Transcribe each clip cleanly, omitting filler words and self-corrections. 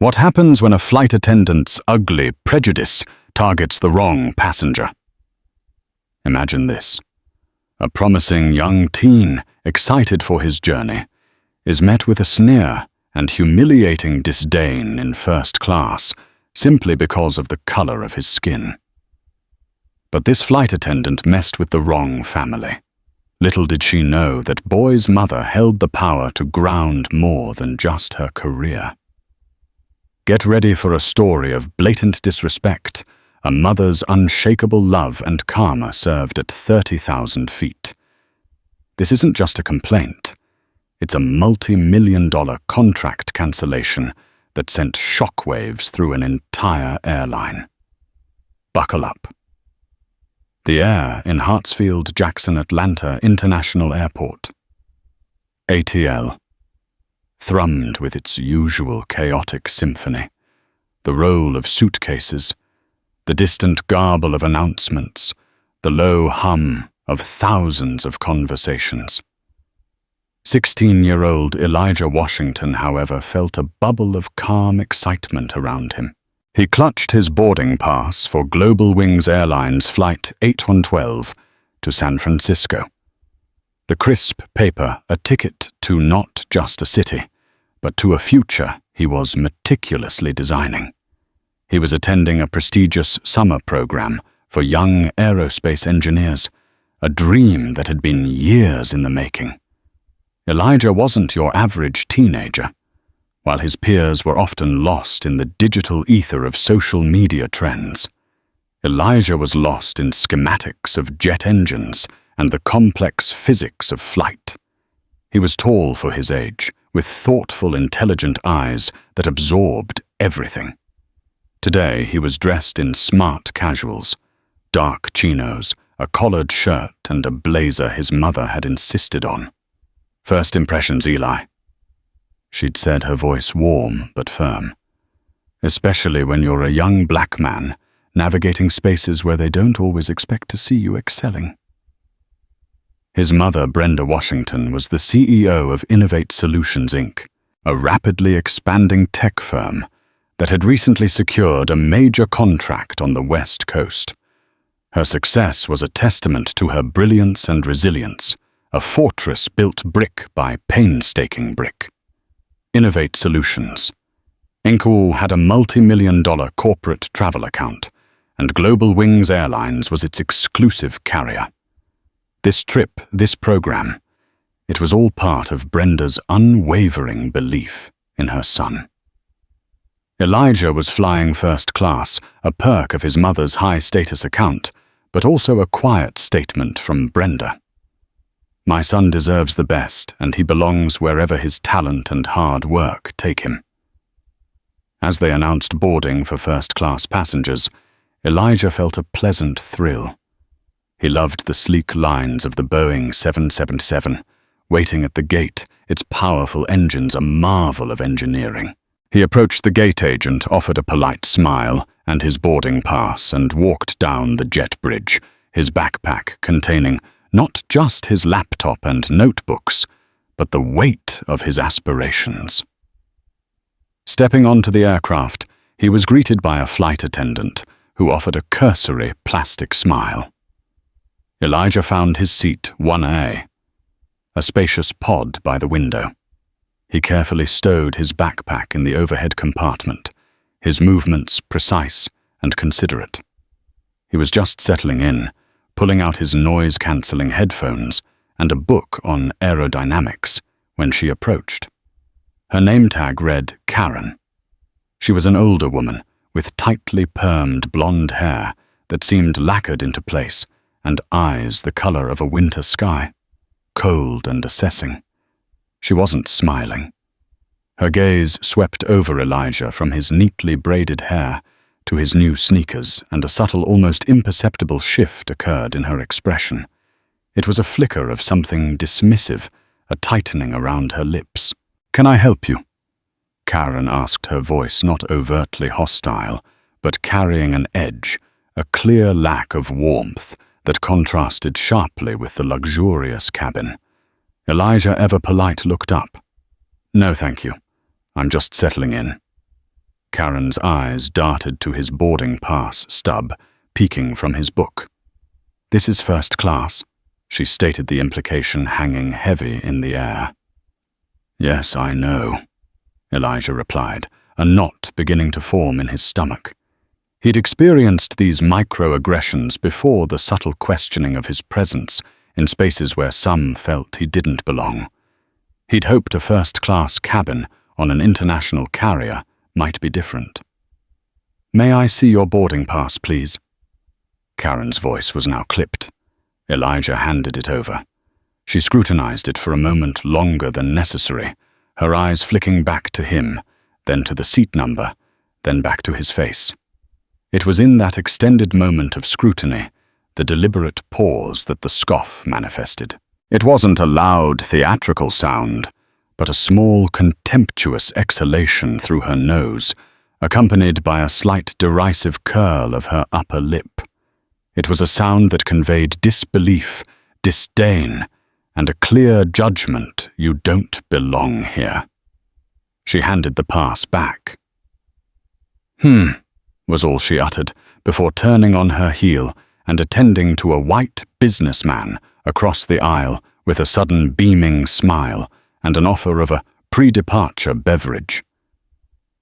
What happens when a flight attendant's ugly prejudice targets the wrong passenger? Imagine this. A promising young teen, excited for his journey, is met with a sneer and humiliating disdain in first class simply because of the color of his skin. But this flight attendant messed with the wrong family. Little did she know that Boy's mother held the power to ground more than just her career. Get ready for a story of blatant disrespect, a mother's unshakable love and karma served at 30,000 feet. This isn't just a complaint. It's a multi-million-dollar contract cancellation that sent shockwaves through an entire airline. Buckle up. The Air in Hartsfield-Jackson Atlanta International Airport. ATL. Thrummed with its usual chaotic symphony, the roll of suitcases, the distant garble of announcements, the low hum of thousands of conversations. 16-year-old Elijah Washington, however, felt a bubble of calm excitement around him. He clutched his boarding pass for Global Wings Airlines Flight 8112 to San Francisco. The crisp paper, a ticket to not just a city, but to a future he was meticulously designing. He was attending a prestigious summer program for young aerospace engineers, a dream that had been years in the making. Elijah wasn't your average teenager. While his peers were often lost in the digital ether of social media trends, Elijah was lost in schematics of jet engines and the complex physics of flight. He was tall for his age, with thoughtful, intelligent eyes that absorbed everything. Today he was dressed in smart casuals, dark chinos, a collared shirt, and a blazer his mother had insisted on. "First impressions, Eli," she'd said, her voice warm but firm. "Especially when you're a young black man navigating spaces where they don't always expect to see you excelling." His mother, Brenda Washington, was the CEO of Innovate Solutions, Inc., a rapidly expanding tech firm that had recently secured a major contract on the West Coast. Her success was a testament to her brilliance and resilience, a fortress built brick by painstaking brick. Innovate Solutions, Inc. had a multi-million-dollar corporate travel account, and Global Wings Airlines was its exclusive carrier. This trip, this program, it was all part of Brenda's unwavering belief in her son. Elijah was flying first class, a perk of his mother's high-status account, but also a quiet statement from Brenda. "My son deserves the best, and he belongs wherever his talent and hard work take him." As they announced boarding for first-class passengers, Elijah felt a pleasant thrill. He loved the sleek lines of the Boeing 777, waiting at the gate, its powerful engines a marvel of engineering. He approached the gate agent, offered a polite smile and his boarding pass, and walked down the jet bridge, his backpack containing not just his laptop and notebooks, but the weight of his aspirations. Stepping onto the aircraft, he was greeted by a flight attendant who offered a cursory plastic smile. Elijah found his seat 1A, a spacious pod by the window. He carefully stowed his backpack in the overhead compartment, his movements precise and considerate. He was just settling in, pulling out his noise-cancelling headphones and a book on aerodynamics, when she approached. Her name tag read Karen. She was an older woman with tightly permed blonde hair that seemed lacquered into place, and eyes the color of a winter sky, cold and assessing. She wasn't smiling. Her gaze swept over Elijah from his neatly braided hair to his new sneakers, and a subtle, almost imperceptible shift occurred in her expression. It was a flicker of something dismissive, a tightening around her lips. "Can I help you?" Karen asked, her voice not overtly hostile, but carrying an edge, a clear lack of warmth that contrasted sharply with the luxurious cabin. Elijah, ever polite, looked up. "No, thank you. I'm just settling in." Karen's eyes darted to his boarding pass stub, peeking from his book. "This is first class," she stated, the implication hanging heavy in the air. "Yes, I know," Elijah replied, a knot beginning to form in his stomach. He'd experienced these microaggressions before, the subtle questioning of his presence in spaces where some felt he didn't belong. He'd hoped a first-class cabin on an international carrier might be different. "May I see your boarding pass, please?" Karen's voice was now clipped. Elijah handed it over. She scrutinized it for a moment longer than necessary, her eyes flicking back to him, then to the seat number, then back to his face. It was in that extended moment of scrutiny, the deliberate pause, that the scoff manifested. It wasn't a loud, theatrical sound, but a small, contemptuous exhalation through her nose, accompanied by a slight derisive curl of her upper lip. It was a sound that conveyed disbelief, disdain, and a clear judgment: you don't belong here. She handed the pass back. Was all she uttered, before turning on her heel and attending to a white businessman across the aisle with a sudden beaming smile and an offer of a pre-departure beverage.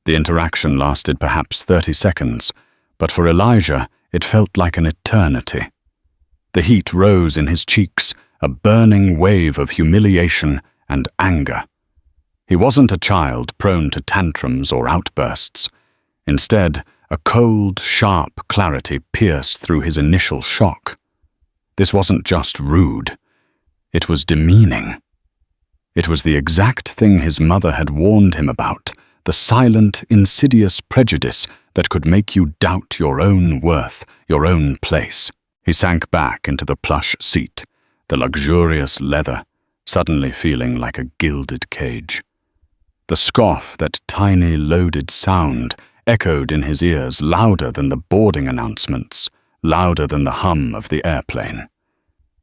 The interaction lasted perhaps 30 seconds, but for Elijah it felt like an eternity. The heat rose in his cheeks, a burning wave of humiliation and anger. He wasn't a child prone to tantrums or outbursts. Instead, a cold, sharp clarity pierced through his initial shock. This wasn't just rude. It was demeaning. It was the exact thing his mother had warned him about, the silent, insidious prejudice that could make you doubt your own worth, your own place. He sank back into the plush seat, the luxurious leather, suddenly feeling like a gilded cage. The scoff, that tiny, loaded sound, echoed in his ears louder than the boarding announcements, louder than the hum of the airplane.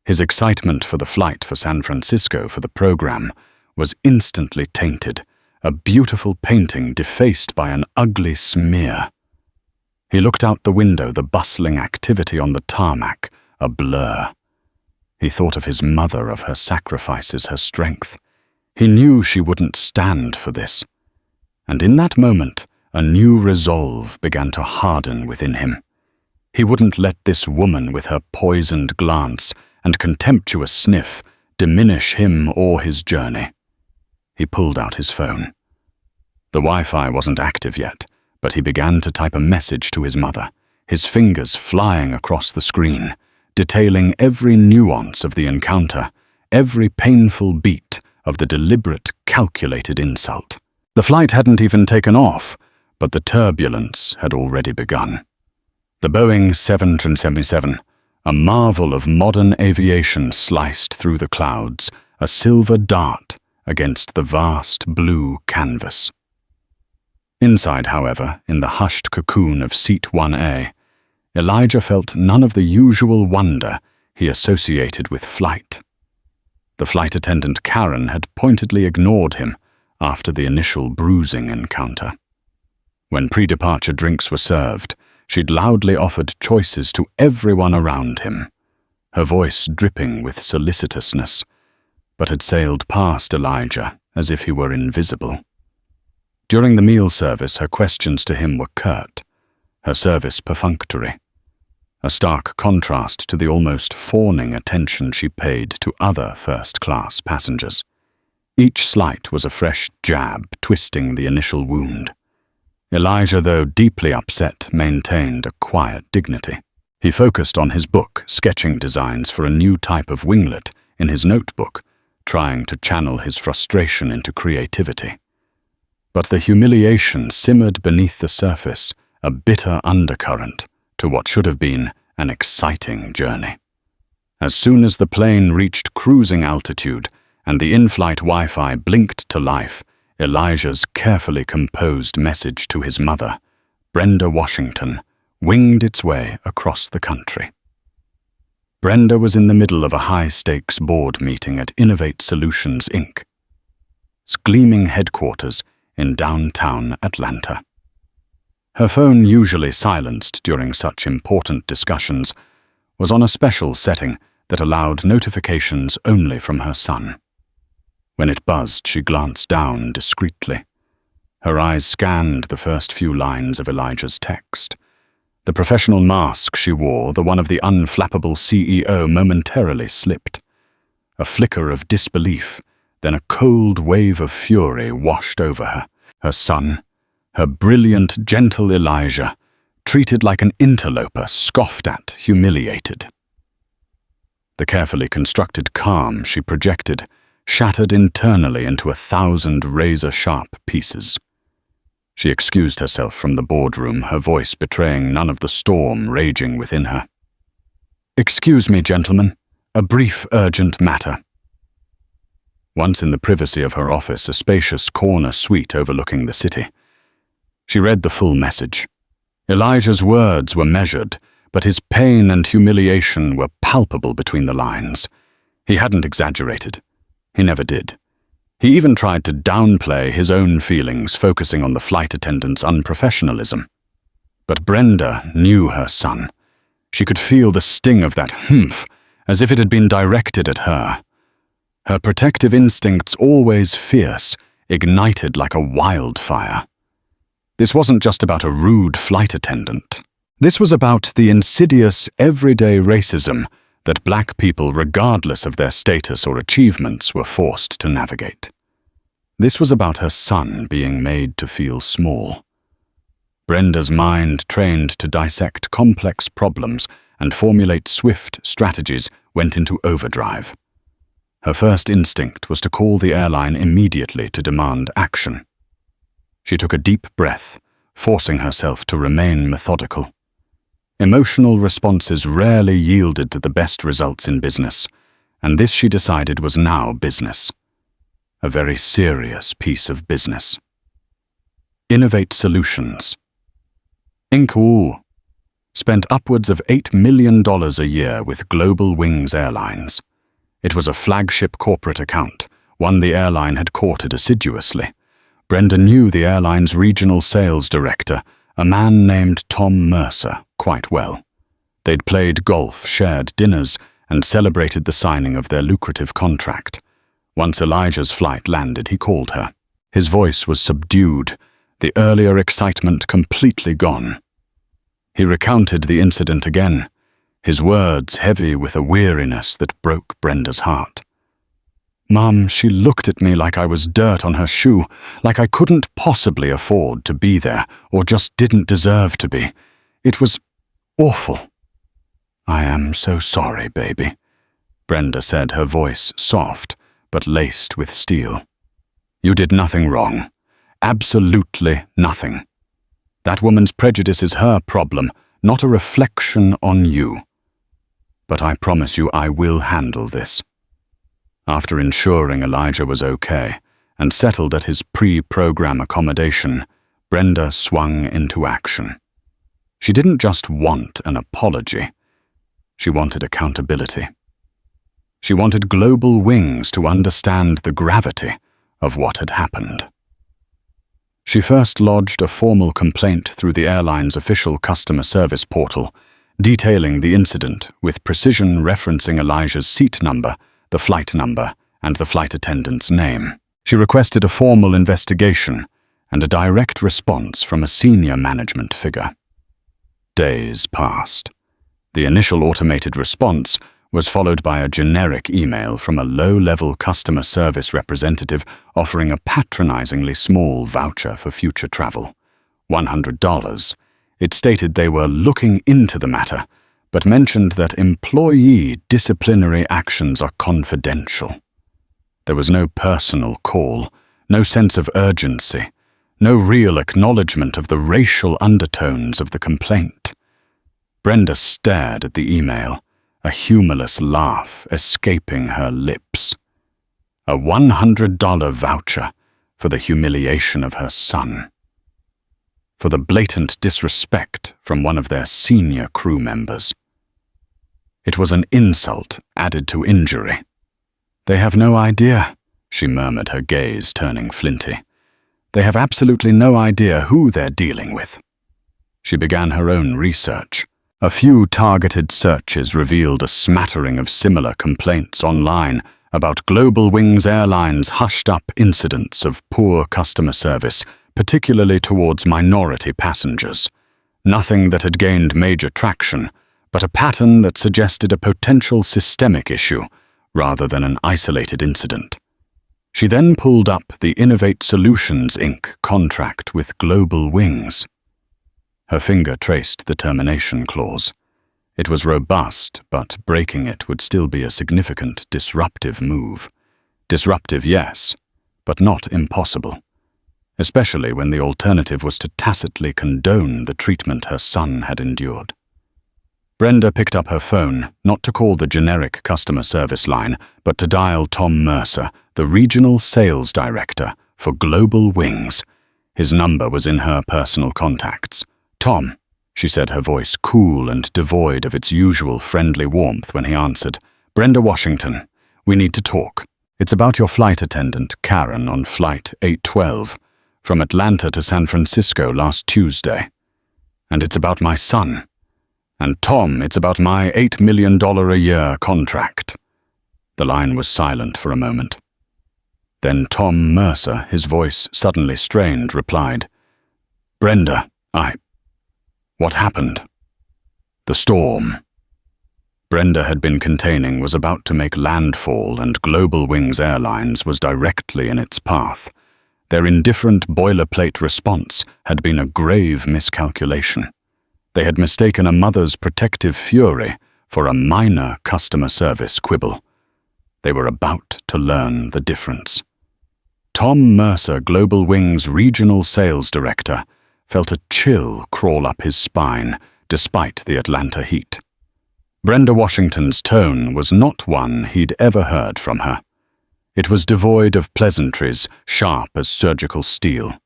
His excitement for the flight for San Francisco for the program was instantly tainted, a beautiful painting defaced by an ugly smear. He looked out the window, the bustling activity on the tarmac, a blur. He thought of his mother, of her sacrifices, her strength. He knew she wouldn't stand for this. And in that moment, a new resolve began to harden within him. He wouldn't let this woman with her poisoned glance and contemptuous sniff diminish him or his journey. He pulled out his phone. The Wi-Fi wasn't active yet, but he began to type a message to his mother, his fingers flying across the screen, detailing every nuance of the encounter, every painful beat of the deliberate, calculated insult. The flight hadn't even taken off, but the turbulence had already begun. The Boeing 777, a marvel of modern aviation, sliced through the clouds, a silver dart against the vast blue canvas. Inside, however, in the hushed cocoon of Seat 1A, Elijah felt none of the usual wonder he associated with flight. The flight attendant Karen had pointedly ignored him after the initial bruising encounter. When pre-departure drinks were served, she'd loudly offered choices to everyone around him, her voice dripping with solicitousness, but had sailed past Elijah as if he were invisible. During the meal service, her questions to him were curt, her service perfunctory, a stark contrast to the almost fawning attention she paid to other first-class passengers. Each slight was a fresh jab twisting the initial wound. Elijah, though deeply upset, maintained a quiet dignity. He focused on his book, sketching designs for a new type of winglet in his notebook, trying to channel his frustration into creativity. But the humiliation simmered beneath the surface, a bitter undercurrent to what should have been an exciting journey. As soon as the plane reached cruising altitude and the in-flight Wi-Fi blinked to life, Elijah's carefully composed message to his mother, Brenda Washington, winged its way across the country. Brenda was in the middle of a high-stakes board meeting at Innovate Solutions, Inc.'s gleaming headquarters in downtown Atlanta. Her phone, usually silenced during such important discussions, was on a special setting that allowed notifications only from her son. When it buzzed, she glanced down discreetly. Her eyes scanned the first few lines of Elijah's text. The professional mask she wore, the one of the unflappable CEO, momentarily slipped. A flicker of disbelief, then a cold wave of fury washed over her. Her son, her brilliant, gentle Elijah, treated like an interloper, scoffed at, humiliated. The carefully constructed calm she projected shattered internally into 1,000 razor-sharp pieces. She excused herself from the boardroom, her voice betraying none of the storm raging within her. "Excuse me, gentlemen. A brief, urgent matter." Once in the privacy of her office, a spacious corner suite overlooking the city, she read the full message. Elijah's words were measured, but his pain and humiliation were palpable between the lines. He hadn't exaggerated. He never did. He even tried to downplay his own feelings, focusing on the flight attendant's unprofessionalism. But Brenda knew her son. She could feel the sting of that humph, as if it had been directed at her. Her protective instincts, always fierce, ignited like a wildfire. This wasn't just about a rude flight attendant. This was about the insidious, everyday racism that black people, regardless of their status or achievements, were forced to navigate. This was about her son being made to feel small. Brenda's mind, trained to dissect complex problems and formulate swift strategies, went into overdrive. Her first instinct was to call the airline immediately to demand action. She took a deep breath, forcing herself to remain methodical. Emotional responses rarely yielded to the best results in business, and this, she decided, was now business. A very serious piece of business. Innovate Solutions. Inc. Wu spent upwards of $8 million a year with Global Wings Airlines. It was a flagship corporate account, one the airline had courted assiduously. Brenda knew the airline's regional sales director, a man named Tom Mercer, quite well. They'd played golf, shared dinners, and celebrated the signing of their lucrative contract. Once Elijah's flight landed, he called her. His voice was subdued, the earlier excitement completely gone. He recounted the incident again, his words heavy with a weariness that broke Brenda's heart. "Mum, she looked at me like I was dirt on her shoe, like I couldn't possibly afford to be there, or just didn't deserve to be. It was awful." "I am so sorry, baby," Brenda said, her voice soft, but laced with steel. "You did nothing wrong. Absolutely nothing. That woman's prejudice is her problem, not a reflection on you. But I promise you I will handle this." After ensuring Elijah was okay and settled at his pre-program accommodation, Brenda swung into action. She didn't just want an apology. She wanted accountability. She wanted Global Wings to understand the gravity of what had happened. She first lodged a formal complaint through the airline's official customer service portal, detailing the incident with precision, referencing Elijah's seat number, the flight number, and the flight attendant's name. She requested a formal investigation and a direct response from a senior management figure. Days passed. The initial automated response was followed by a generic email from a low-level customer service representative offering a patronizingly small voucher for future travel, $100. It stated they were looking into the matter, but mentioned that employee disciplinary actions are confidential. There was no personal call, no sense of urgency, no real acknowledgement of the racial undertones of the complaint. Brenda stared at the email, a humorless laugh escaping her lips. A $100 voucher for the humiliation of her son. For the blatant disrespect from one of their senior crew members. It was an insult added to injury. "They have no idea," she murmured, her gaze turning flinty. "They have absolutely no idea who they're dealing with." She began her own research. A few targeted searches revealed a smattering of similar complaints online about Global Wings Airlines' hushed-up incidents of poor customer service, particularly towards minority passengers. Nothing that had gained major traction, but a pattern that suggested a potential systemic issue rather than an isolated incident. She then pulled up the Innovate Solutions Inc. contract with Global Wings. Her finger traced the termination clause. It was robust, but breaking it would still be a significant disruptive move. Disruptive, yes, but not impossible, especially when the alternative was to tacitly condone the treatment her son had endured. Brenda picked up her phone, not to call the generic customer service line, but to dial Tom Mercer, the regional sales director for Global Wings. His number was in her personal contacts. "Tom," she said, her voice cool and devoid of its usual friendly warmth when he answered. "Brenda Washington, we need to talk. It's about your flight attendant, Karen, on flight 812, from Atlanta to San Francisco last Tuesday. And it's about my son. And Tom, it's about my $8 million a year contract." The line was silent for a moment. Then Tom Mercer, his voice suddenly strained, replied, "Brenda, what happened?" "The storm." Brenda had been containing was about to make landfall, and Global Wings Airlines was directly in its path. Their indifferent boilerplate response had been a grave miscalculation. They had mistaken a mother's protective fury for a minor customer service quibble. They were about to learn the difference. Tom Mercer, Global Wings Regional Sales Director, felt a chill crawl up his spine despite the Atlanta heat. Brenda Washington's tone was not one he'd ever heard from her. It was devoid of pleasantries, sharp as surgical steel.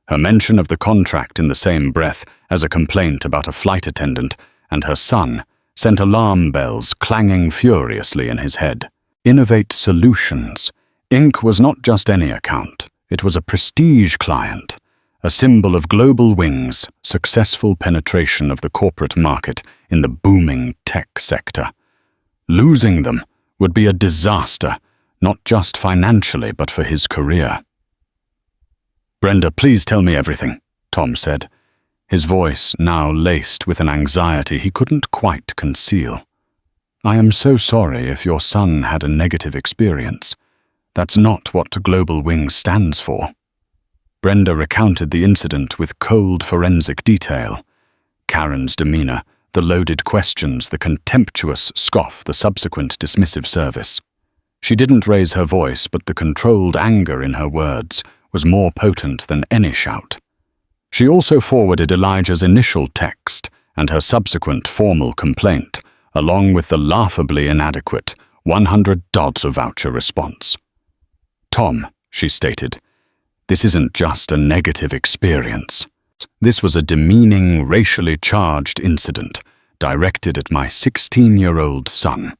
Her mention of the contract in the same breath as a complaint about a flight attendant and her son sent alarm bells clanging furiously in his head. Innovate Solutions Inc. was not just any account. It was a prestige client, a symbol of Global Wings' successful penetration of the corporate market in the booming tech sector. Losing them would be a disaster, not just financially but for his career. "Brenda, please tell me everything," Tom said, his voice now laced with an anxiety he couldn't quite conceal. "I am so sorry if your son had a negative experience. That's not what Global Wings stands for." Brenda recounted the incident with cold forensic detail. Karen's demeanor, the loaded questions, the contemptuous scoff, the subsequent dismissive service. She didn't raise her voice, but the controlled anger in her words was more potent than any shout. She also forwarded Elijah's initial text and her subsequent formal complaint, along with the laughably inadequate $100 voucher response. "Tom," she stated, "this isn't just a negative experience. This was a demeaning, racially charged incident directed at my 16-year-old son.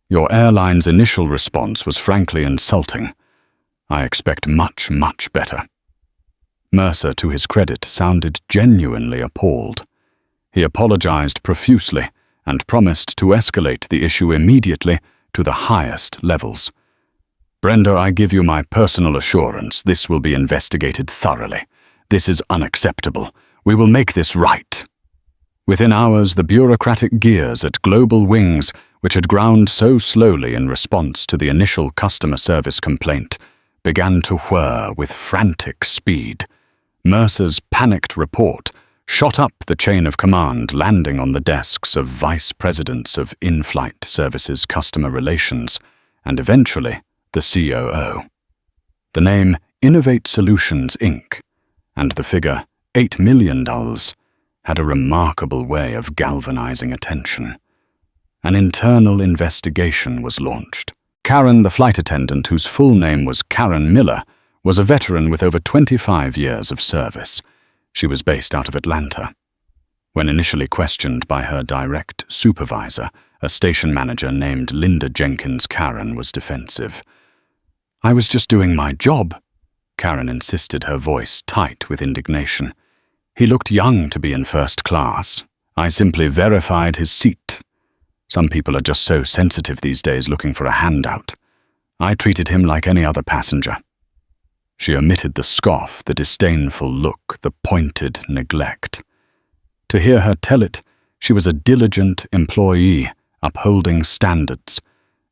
Your airline's initial response was frankly insulting. I expect much, much better." Mercer, to his credit, sounded genuinely appalled. He apologized profusely and promised to escalate the issue immediately to the highest levels. "Brenda, I give you my personal assurance this will be investigated thoroughly. This is unacceptable. We will make this right." Within hours, the bureaucratic gears at Global Wings, which had ground so slowly in response to the initial customer service complaint, began to whir with frantic speed. Mercer's panicked report shot up the chain of command, landing on the desks of vice presidents of in-flight services customer relations, and eventually the COO. The name Innovate Solutions Inc. and the figure $8 million had a remarkable way of galvanizing attention. An internal investigation was launched. Karen, the flight attendant, whose full name was Karen Miller, was a veteran with over 25 years of service. She was based out of Atlanta. When initially questioned by her direct supervisor, a station manager named Linda Jenkins, Karen was defensive. "I was just doing my job," Karen insisted, her voice tight with indignation. He looked young to be in first class. I simply verified his seat. Some people are just so sensitive these days looking for a handout. I treated him like any other passenger. She omitted the scoff, the disdainful look, the pointed neglect. To hear her tell it, she was a diligent employee, upholding standards,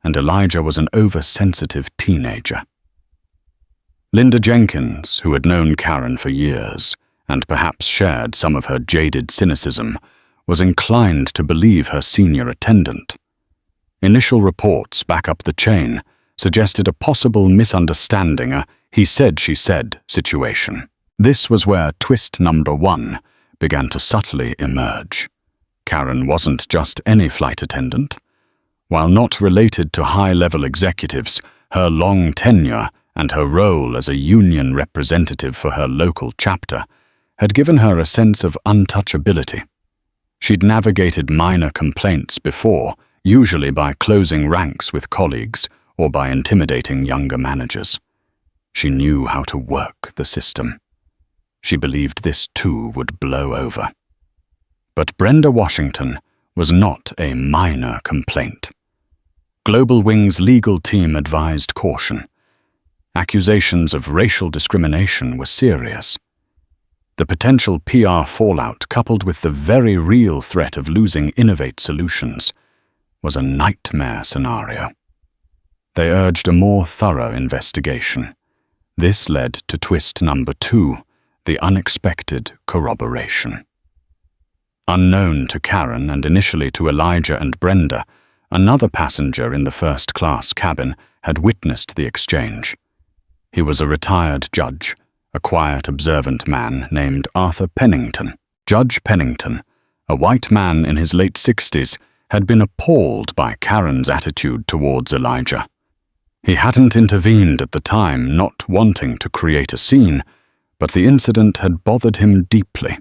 and Elijah was an oversensitive teenager. Linda Jenkins, who had known Karen for years, and perhaps shared some of her jaded cynicism, was inclined to believe her senior attendant. Initial reports back up the chain suggested a possible misunderstanding, a he-said-she-said situation. This was where twist number 1 began to subtly emerge. Karen wasn't just any flight attendant. While not related to high-level executives, her long tenure and her role as a union representative for her local chapter had given her a sense of untouchability. She'd navigated minor complaints before, usually by closing ranks with colleagues or by intimidating younger managers. She knew how to work the system. She believed this too would blow over. But Brenda Washington was not a minor complaint. Global Wings' legal team advised caution. Accusations of racial discrimination were serious. The potential PR fallout, coupled with the very real threat of losing Innovate Solutions, was a nightmare scenario. They urged a more thorough investigation. This led to twist number 2, the unexpected corroboration. Unknown to Karen and initially to Elijah and Brenda, another passenger in the first-class cabin had witnessed the exchange. He was a retired judge, a quiet, observant man named Arthur Pennington. Judge Pennington, a white man in his late 60s, had been appalled by Karen's attitude towards Elijah. He hadn't intervened at the time, not wanting to create a scene, but the incident had bothered him deeply.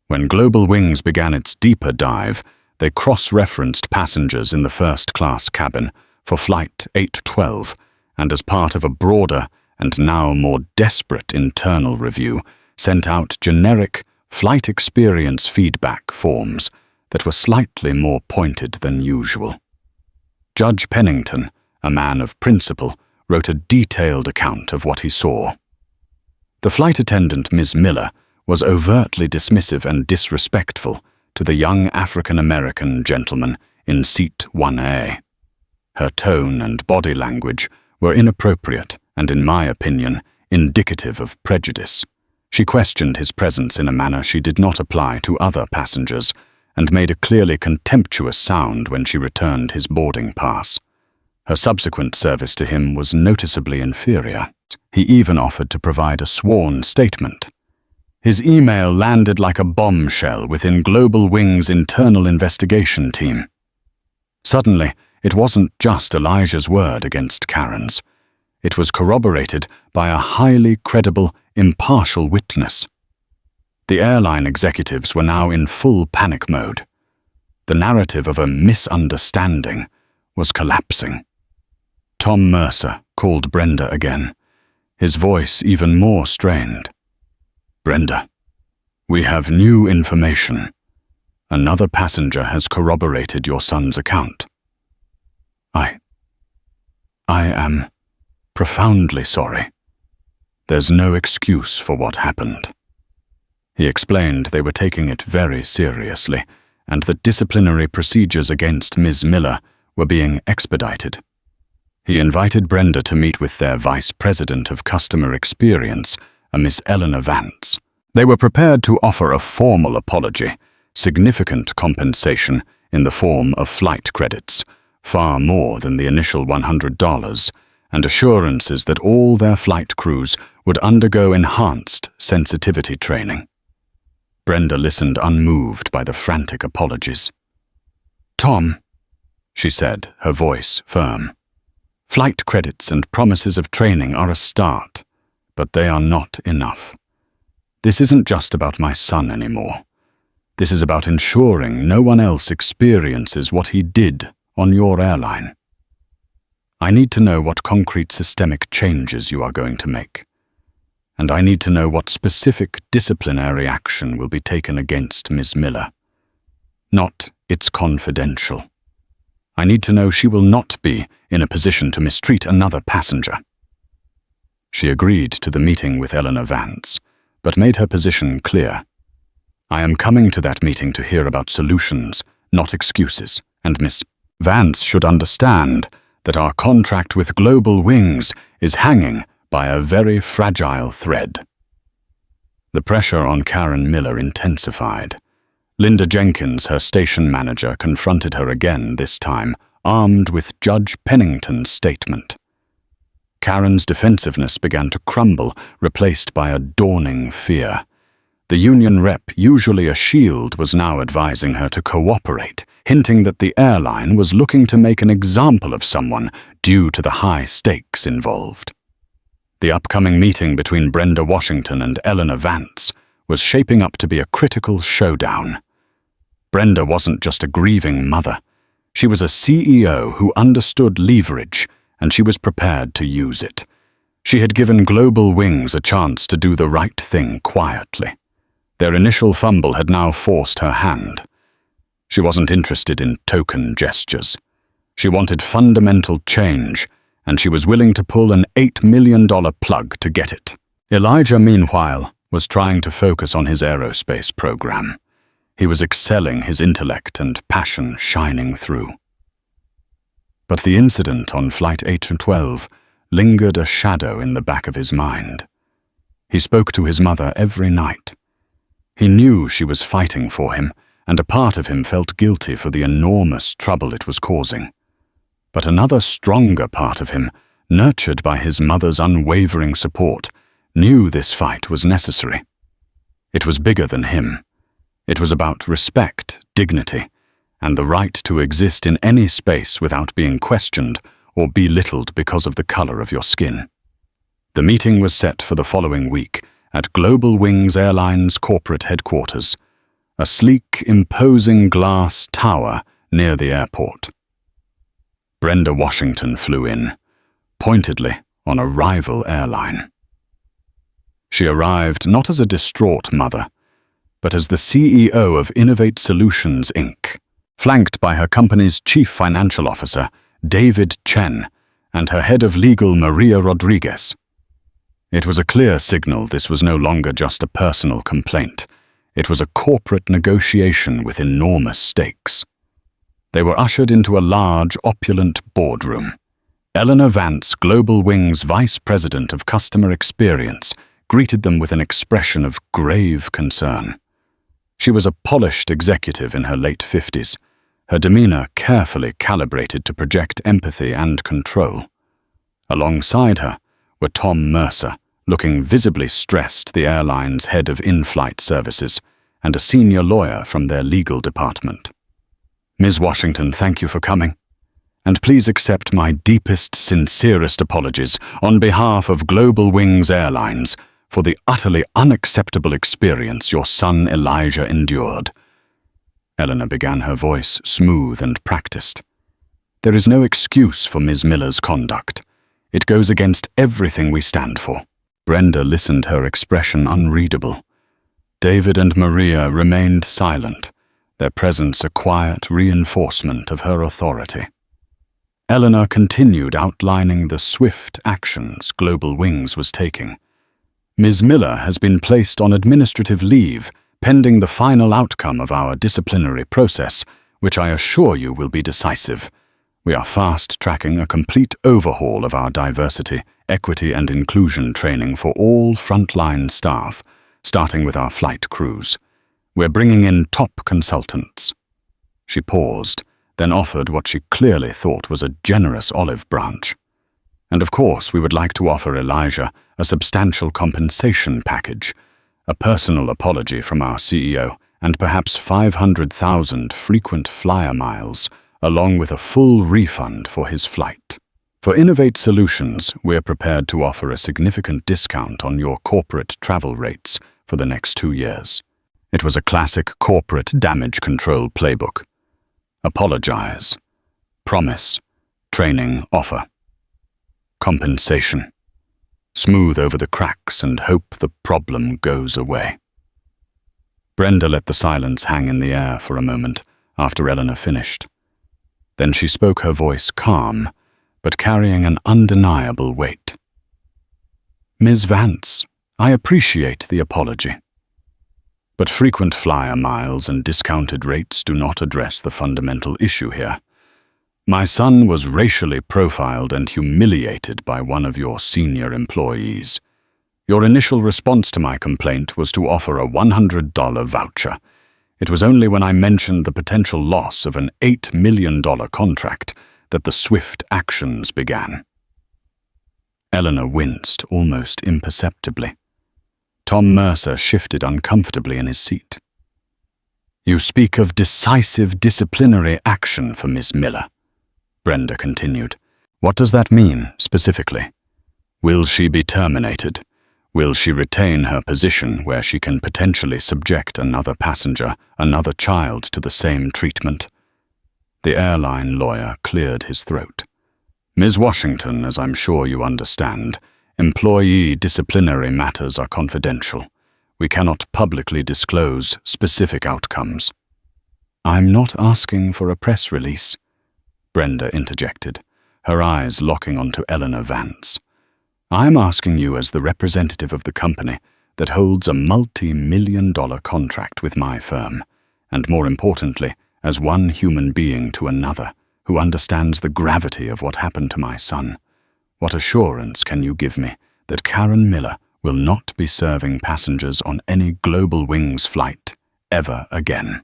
When Global Wings began its deeper dive, they cross-referenced passengers in the first-class cabin for Flight 812, and as part of a broader and now more desperate internal review, sent out generic flight experience feedback forms that were slightly more pointed than usual. Judge Pennington, a man of principle, wrote a detailed account of what he saw. The flight attendant, Ms. Miller, was overtly dismissive and disrespectful to the young African-American gentleman in seat 1A. Her tone and body language were inappropriate and, in my opinion, indicative of prejudice. She questioned his presence in a manner she did not apply to other passengers and made a clearly contemptuous sound when she returned his boarding pass. Her subsequent service to him was noticeably inferior. He even offered to provide a sworn statement. His email landed like a bombshell within Global Wings' internal investigation team. Suddenly, it wasn't just Elijah's word against Karen's. It was corroborated by a highly credible, impartial witness. The airline executives were now in full panic mode. The narrative of a misunderstanding was collapsing. Tom Mercer called Brenda again, his voice even more strained. "Brenda, we have new information. Another passenger has corroborated your son's account. I am profoundly sorry. There's no excuse for what happened." He explained they were taking it very seriously and that disciplinary procedures against Ms. Miller were being expedited. He invited Brenda to meet with their Vice President of Customer Experience, a Miss Eleanor Vance. They were prepared to offer a formal apology, significant compensation in the form of flight credits, far more than the initial $100, and assurances that all their flight crews would undergo enhanced sensitivity training. Brenda listened unmoved by the frantic apologies. "Tom," she said, her voice firm, "flight credits and promises of training are a start, but they are not enough. This isn't just about my son anymore. This is about ensuring no one else experiences what he did on your airline. I need to know what concrete systemic changes you are going to make. and I need to know what specific disciplinary action will be taken against Ms. Miller. Not, it's confidential. I need to know she will not be in a position to mistreat another passenger." She agreed to the meeting with Eleanor Vance, but made her position clear. "I am coming to that meeting to hear about solutions, not excuses, and Miss Vance should understand that our contract with Global Wings is hanging by a very fragile thread." The pressure on Karen Miller intensified. Linda Jenkins, her station manager, confronted her again, this time armed with Judge Pennington's statement. Karen's defensiveness began to crumble, replaced by a dawning fear. The union rep, usually a shield, was now advising her to cooperate, hinting that the airline was looking to make an example of someone due to the high stakes involved. The upcoming meeting between Brenda Washington and Eleanor Vance was shaping up to be a critical showdown. Brenda wasn't just a grieving mother. She was a CEO who understood leverage, and she was prepared to use it. She had given Global Wings a chance to do the right thing quietly. Their initial fumble had now forced her hand. She wasn't interested in token gestures. She wanted fundamental change, and she was willing to pull an $8 million plug to get it. Elijah, meanwhile, was trying to focus on his aerospace program. He was excelling, his intellect and passion shining through. But the incident on Flight 812 lingered a shadow in the back of his mind. He spoke to his mother every night. He knew she was fighting for him, and a part of him felt guilty for the enormous trouble it was causing. But another stronger part of him, nurtured by his mother's unwavering support, knew this fight was necessary. It was bigger than him. It was about respect, dignity, and the right to exist in any space without being questioned or belittled because of the color of your skin. The meeting was set for the following week at Global Wings Airlines corporate headquarters, a sleek, imposing glass tower near the airport. Brenda Washington flew in, pointedly on a rival airline. She arrived not as a distraught mother, but as the CEO of Innovate Solutions, Inc., flanked by her company's chief financial officer, David Chen, and her head of legal, Maria Rodriguez. It was a clear signal this was no longer just a personal complaint. It was a corporate negotiation with enormous stakes. They were ushered into a large, opulent boardroom. Eleanor Vance, Global Wings Vice President of Customer Experience, greeted them with an expression of grave concern. She was a polished executive in her late 50s, her demeanor carefully calibrated to project empathy and control. Alongside her were Tom Mercer, looking visibly stressed, the airline's head of in-flight services, and a senior lawyer from their legal department. "Ms. Washington, thank you for coming. And please accept my deepest, sincerest apologies on behalf of Global Wings Airlines for the utterly unacceptable experience your son Elijah endured." Eleanor began, her voice smooth and practiced. "There is no excuse for Ms. Miller's conduct. It goes against everything we stand for." Brenda listened, her expression unreadable. David and Maria remained silent, their presence a quiet reinforcement of her authority. Eleanor continued outlining the swift actions Global Wings was taking. "Ms. Miller has been placed on administrative leave pending the final outcome of our disciplinary process, which I assure you will be decisive. We are fast-tracking a complete overhaul of our diversity, equity, and inclusion training for all frontline staff, starting with our flight crews. We're bringing in top consultants." She paused, then offered what she clearly thought was a generous olive branch. "And of course, we would like to offer Elijah a substantial compensation package, a personal apology from our CEO, and perhaps 500,000 frequent flyer miles, along with a full refund for his flight. For Innovate Solutions, we're prepared to offer a significant discount on your corporate travel rates for the next 2 years." It was a classic corporate damage control playbook. Apologize. Promise. Training offer. Compensation. Smooth over the cracks and hope the problem goes away. Brenda let the silence hang in the air for a moment after Eleanor finished. Then she spoke, her voice calm, but carrying an undeniable weight. "Ms. Vance, I appreciate the apology. But frequent flyer miles and discounted rates do not address the fundamental issue here. My son was racially profiled and humiliated by one of your senior employees. Your initial response to my complaint was to offer a $100 voucher. It was only when I mentioned the potential loss of an $8 million contract that the swift actions began." Eleanor winced almost imperceptibly. Tom Mercer shifted uncomfortably in his seat. "You speak of decisive disciplinary action for Miss Miller," Brenda continued. "What does that mean, specifically? Will she be terminated? Will she retain her position where she can potentially subject another passenger, another child to the same treatment?" The airline lawyer cleared his throat. "Ms. Washington, as I'm sure you understand, employee disciplinary matters are confidential. We cannot publicly disclose specific outcomes." "I'm not asking for a press release," Brenda interjected, her eyes locking onto Eleanor Vance. "I'm asking you as the representative of the company that holds a multi-million-dollar contract with my firm, and more importantly, as one human being to another who understands the gravity of what happened to my son. What assurance can you give me that Karen Miller will not be serving passengers on any Global Wings flight ever again?"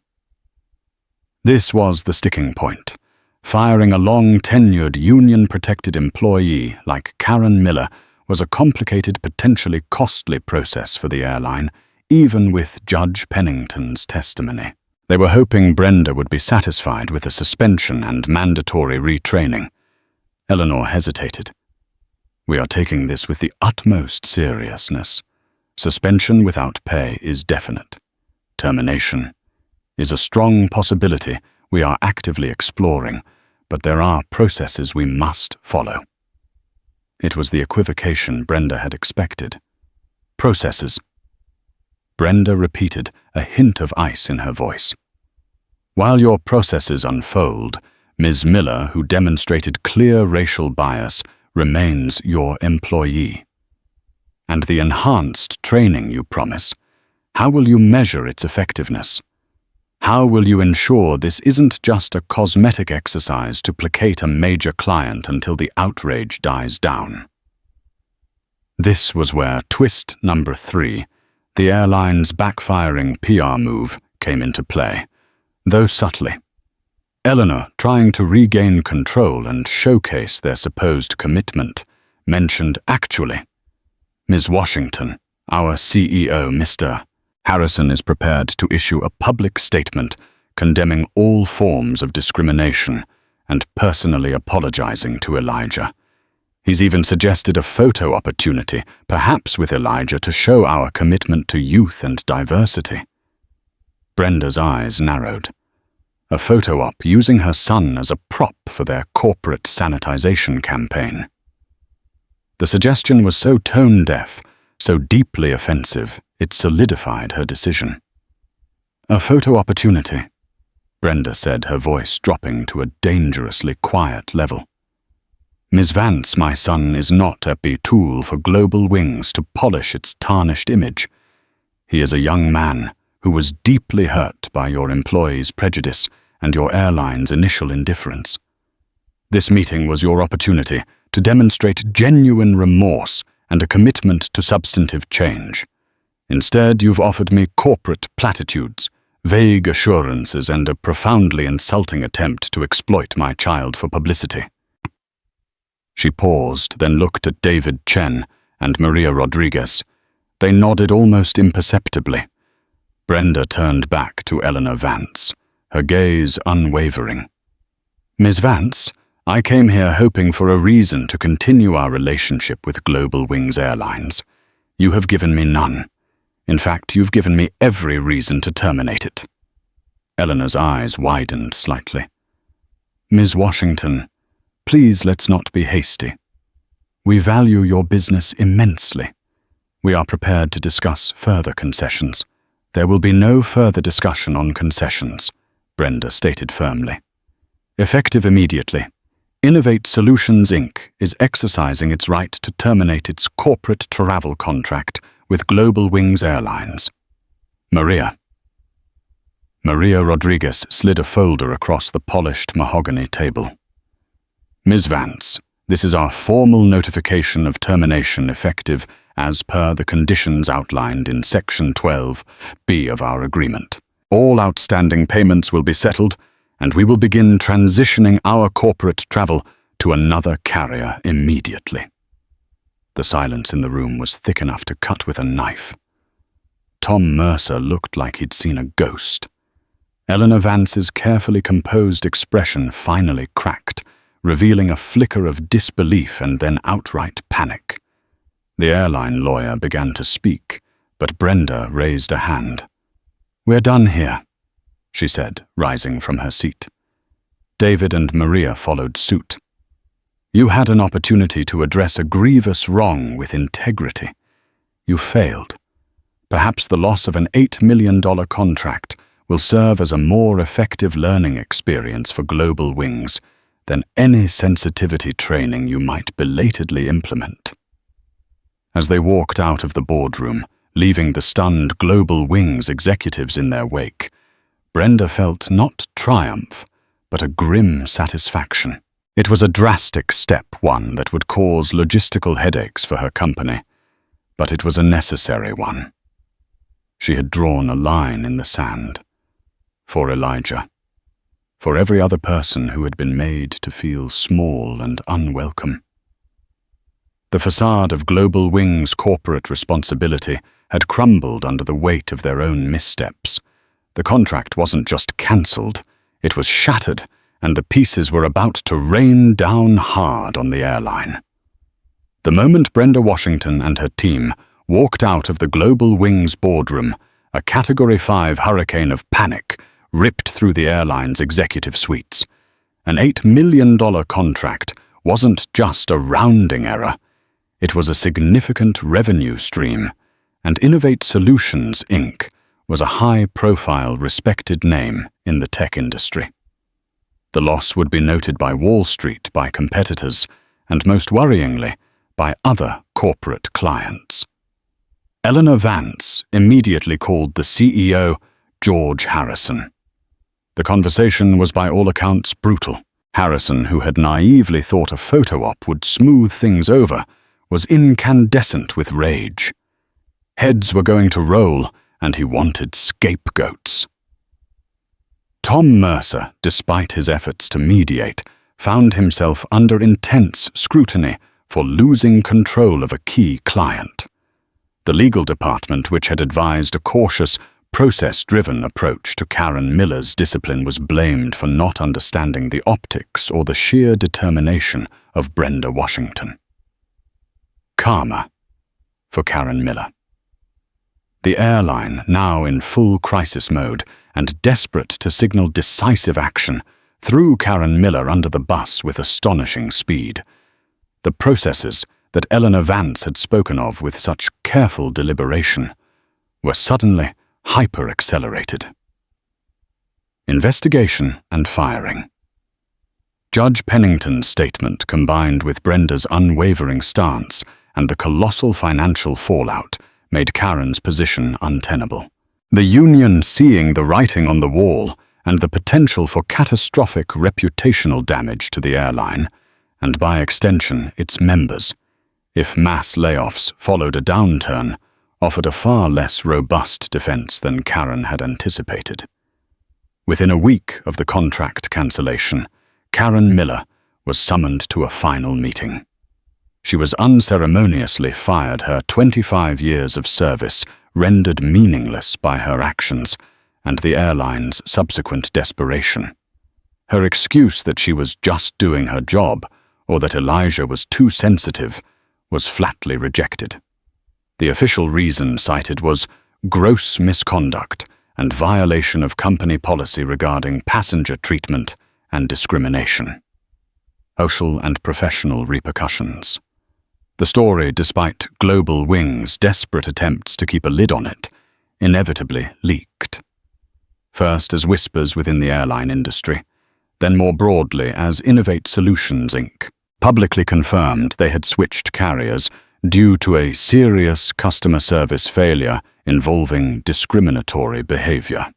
This was the sticking point. Firing a long-tenured, union-protected employee like Karen Miller was a complicated, potentially costly process for the airline, even with Judge Pennington's testimony. They were hoping Brenda would be satisfied with a suspension and mandatory retraining. Eleanor hesitated. "We are taking this with the utmost seriousness. Suspension without pay is definite. Termination is a strong possibility we are actively exploring, but there are processes we must follow." It was the equivocation Brenda had expected. "Processes?" Brenda repeated, a hint of ice in her voice. "While your processes unfold, Ms. Miller, who demonstrated clear racial bias, remains your employee. And the enhanced training you promise, how will you measure its effectiveness? How will you ensure this isn't just a cosmetic exercise to placate a major client until the outrage dies down?" This was where twist number 3, the airline's backfiring PR move, came into play, though subtly. Eleanor, trying to regain control and showcase their supposed commitment, mentioned actually, "Ms. Washington, our CEO, Mr. Harrison is prepared to issue a public statement condemning all forms of discrimination and personally apologizing to Elijah. He's even suggested a photo opportunity, perhaps with Elijah, to show our commitment to youth and diversity." Brenda's eyes narrowed. A photo op using her son as a prop for their corporate sanitization campaign. The suggestion was so tone-deaf, so deeply offensive, it solidified her decision. "A photo opportunity," Brenda said, her voice dropping to a dangerously quiet level. "Ms. Vance, my son is not a tool for Global Wings to polish its tarnished image. He is a young man who was deeply hurt by your employee's prejudice and your airline's initial indifference. This meeting was your opportunity to demonstrate genuine remorse and a commitment to substantive change. Instead, you've offered me corporate platitudes, vague assurances, and a profoundly insulting attempt to exploit my child for publicity." She paused, then looked at David Chen and Maria Rodriguez. They nodded almost imperceptibly. Brenda turned back to Eleanor Vance, her gaze unwavering. "Ms. Vance, I came here hoping for a reason to continue our relationship with Global Wings Airlines. You have given me none. In fact, you've given me every reason to terminate it." Eleanor's eyes widened slightly. "Ms. Washington, please let's not be hasty. We value your business immensely. We are prepared to discuss further concessions. There will be no further discussion on concessions, Brenda stated firmly. Effective immediately, Innovate Solutions Inc. is exercising its right to terminate its corporate travel contract with Global Wings Airlines. Maria Rodriguez slid a folder across the polished mahogany table. Ms. Vance, this is our formal notification of termination effective as per the conditions outlined in Section 12B of our agreement. All outstanding payments will be settled, and we will begin transitioning our corporate travel to another carrier immediately. The silence in the room was thick enough to cut with a knife. Tom Mercer looked like he'd seen a ghost. Eleanor Vance's carefully composed expression finally cracked, revealing a flicker of disbelief and then outright panic. The airline lawyer began to speak, but Brenda raised a hand. "We're done here," she said, rising from her seat. David and Maria followed suit. "You had an opportunity to address a grievous wrong with integrity. You failed. Perhaps the loss of an $8 million contract will serve as a more effective learning experience for Global Wings than any sensitivity training you might belatedly implement." As they walked out of the boardroom, leaving the stunned Global Wings executives in their wake, Brenda felt not triumph, but a grim satisfaction. It was a drastic step, one that would cause logistical headaches for her company, but it was a necessary one. She had drawn a line in the sand. For Elijah. For every other person who had been made to feel small and unwelcome. The facade of Global Wings' corporate responsibility had crumbled under the weight of their own missteps. The contract wasn't just cancelled, it was shattered, and the pieces were about to rain down hard on the airline. The moment Brenda Washington and her team walked out of the Global Wings boardroom, a Category 5 hurricane of panic ripped through the airline's executive suites. An $8 million contract wasn't just a rounding error. It was a significant revenue stream, and Innovate Solutions, Inc. was a high-profile, respected name in the tech industry. The loss would be noted by Wall Street, by competitors, and most worryingly, by other corporate clients. Eleanor Vance immediately called the CEO George Harrison. The conversation was by all accounts brutal. Harrison, who had naively thought a photo op would smooth things over, was incandescent with rage. Heads were going to roll, and he wanted scapegoats. Tom Mercer, despite his efforts to mediate, found himself under intense scrutiny for losing control of a key client. The legal department, which had advised a cautious, process-driven approach to Karen Miller's discipline, was blamed for not understanding the optics or the sheer determination of Brenda Washington. Karma for Karen Miller. The airline, now in full crisis mode and desperate to signal decisive action, threw Karen Miller under the bus with astonishing speed. The processes that Eleanor Vance had spoken of with such careful deliberation were suddenly hyper-accelerated. Investigation and firing. Judge Pennington's statement, combined with Brenda's unwavering stance and the colossal financial fallout, made Karen's position untenable. The union, seeing the writing on the wall and the potential for catastrophic reputational damage to the airline, and by extension its members, if mass layoffs followed a downturn, offered a far less robust defense than Karen had anticipated. Within a week of the contract cancellation, Karen Miller was summoned to a final meeting. She was unceremoniously fired, her 25 years of service rendered meaningless by her actions and the airline's subsequent desperation. Her excuse that she was just doing her job, or that Elijah was too sensitive, was flatly rejected. The official reason cited was gross misconduct and violation of company policy regarding passenger treatment and discrimination. Social and professional repercussions. The story, despite Global Wings' desperate attempts to keep a lid on it, inevitably leaked. First as whispers within the airline industry, then more broadly as Innovate Solutions Inc. publicly confirmed they had switched carriers due to a serious customer service failure involving discriminatory behavior.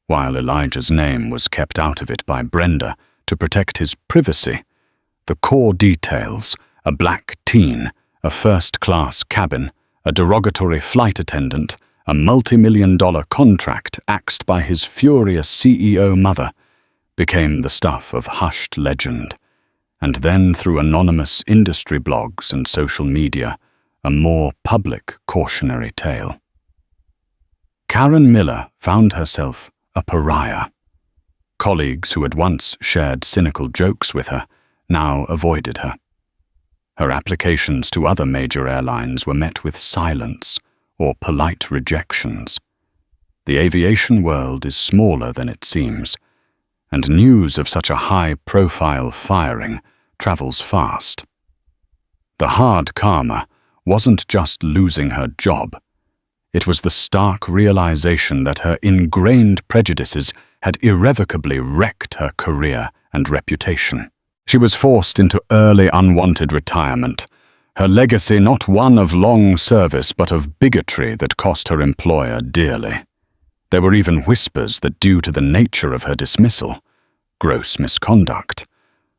While Elijah's name was kept out of it by Brenda to protect his privacy, the core details, a black teen, a first-class cabin, a derogatory flight attendant, a multi-million-dollar contract axed by his furious CEO mother, became the stuff of hushed legend, and then through anonymous industry blogs and social media, a more public cautionary tale. Karen Miller found herself a pariah. Colleagues who had once shared cynical jokes with her now avoided her. Her applications to other major airlines were met with silence or polite rejections. The aviation world is smaller than it seems, and news of such a high-profile firing travels fast. The hard karma wasn't just losing her job. It was the stark realization that her ingrained prejudices had irrevocably wrecked her career and reputation. She was forced into early unwanted retirement, her legacy not one of long service but of bigotry that cost her employer dearly. There were even whispers that due to the nature of her dismissal, gross misconduct,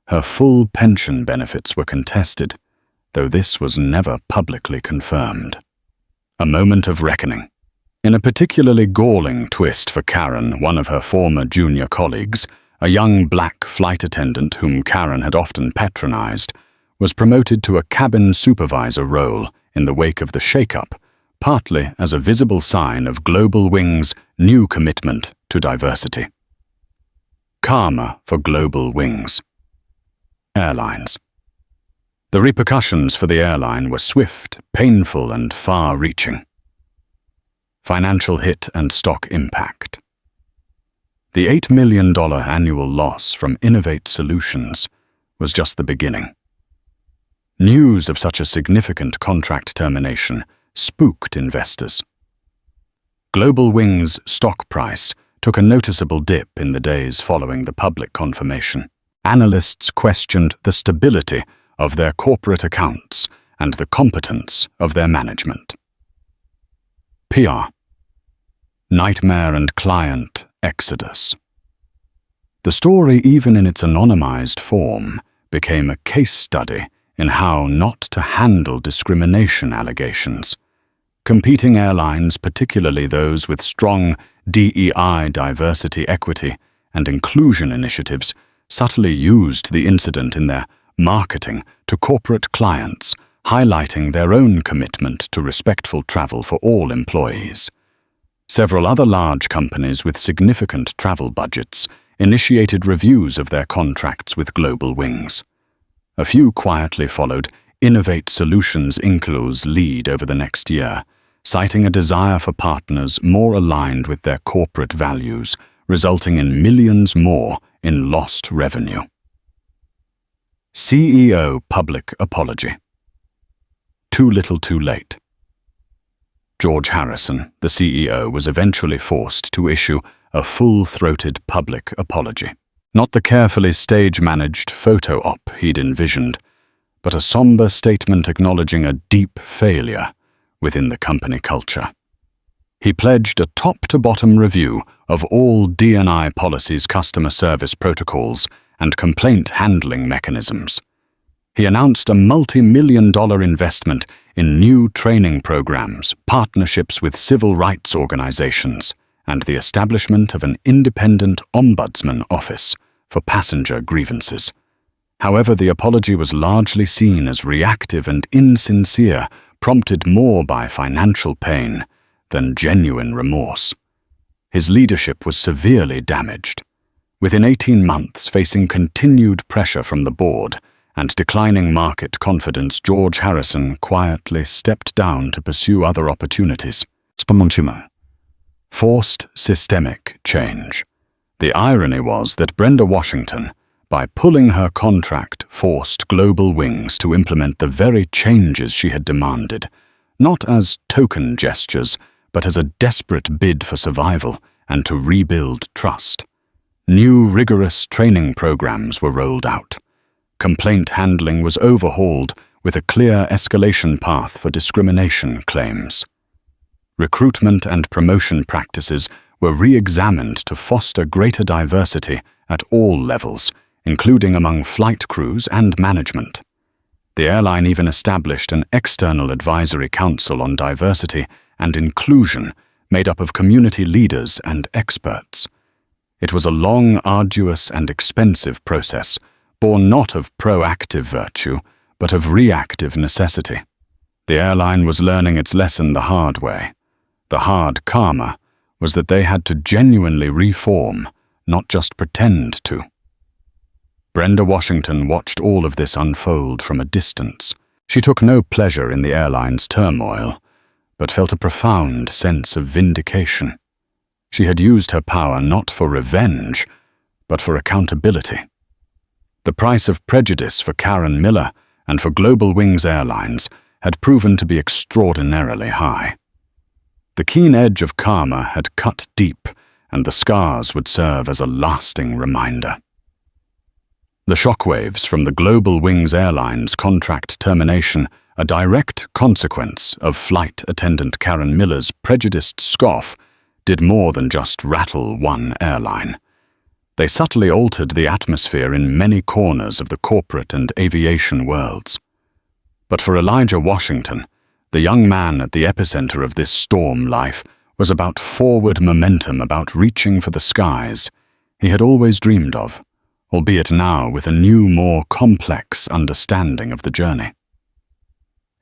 her full pension benefits were contested, though this was never publicly confirmed. A moment of reckoning. In a particularly galling twist for Karen, one of her former junior colleagues, a young black flight attendant whom Karen had often patronized, was promoted to a cabin supervisor role in the wake of the shakeup, partly as a visible sign of Global Wings' new commitment to diversity. Karma for Global Wings. Airlines. The repercussions for the airline were swift, painful, and far-reaching. Financial hit and stock impact. The $8 million annual loss from Innovate Solutions was just the beginning. News of such a significant contract termination spooked investors. Global Wings' stock price took a noticeable dip in the days following the public confirmation. Analysts questioned the stability of their corporate accounts and the competence of their management. PR. Nightmare and client exodus. The story, even in its anonymized form, became a case study in how not to handle discrimination allegations. Competing airlines, particularly those with strong DEI, diversity, equity, and inclusion initiatives, subtly used the incident in their marketing to corporate clients, highlighting their own commitment to respectful travel for all employees. Several other large companies with significant travel budgets initiated reviews of their contracts with Global Wings. A few quietly followed Innovate Solutions Inc.'s lead over the next year, citing a desire for partners more aligned with their corporate values, resulting in millions more in lost revenue. CEO public apology. Too little too late. George Harrison, the CEO, was eventually forced to issue a full-throated public apology. Not the carefully stage-managed photo op he'd envisioned, but a somber statement acknowledging a deep failure within the company culture. He pledged a top-to-bottom review of all D&I policies, customer service protocols, and complaint handling mechanisms. He announced a multi-million-dollar investment in new training programs, partnerships with civil rights organizations, and the establishment of an independent ombudsman office for passenger grievances. However, the apology was largely seen as reactive and insincere, prompted more by financial pain than genuine remorse. His leadership was severely damaged. Within 18 months, facing continued pressure from the board and declining market confidence, George Harrison quietly stepped down to pursue other opportunities. Forced systemic change. The irony was that Brenda Washington, By pulling her contract, forced Global Wings to implement the very changes she had demanded, not as token gestures, but as a desperate bid for survival and to rebuild trust. New rigorous training programs were rolled out. Complaint handling was overhauled with a clear escalation path for discrimination claims. Recruitment and promotion practices were re-examined to foster greater diversity at all levels, including among flight crews and management. The airline even established an external advisory council on diversity and inclusion made up of community leaders and experts. It was a long, arduous, and expensive process, born not of proactive virtue, but of reactive necessity. The airline was learning its lesson the hard way. The hard karma was that they had to genuinely reform, not just pretend to. Brenda Washington watched all of this unfold from a distance. She took no pleasure in the airline's turmoil, but felt a profound sense of vindication. She had used her power not for revenge, but for accountability. The price of prejudice for Karen Miller and for Global Wings Airlines had proven to be extraordinarily high. The keen edge of karma had cut deep, and the scars would serve as a lasting reminder. The shockwaves from the Global Wings Airlines contract termination, a direct consequence of flight attendant Karen Miller's prejudiced scoff, did more than just rattle one airline. They subtly altered the atmosphere in many corners of the corporate and aviation worlds. But for Elijah Washington, the young man at the epicenter of this storm life was about forward momentum, about reaching for the skies he had always dreamed of, albeit now with a new, more complex understanding of the journey.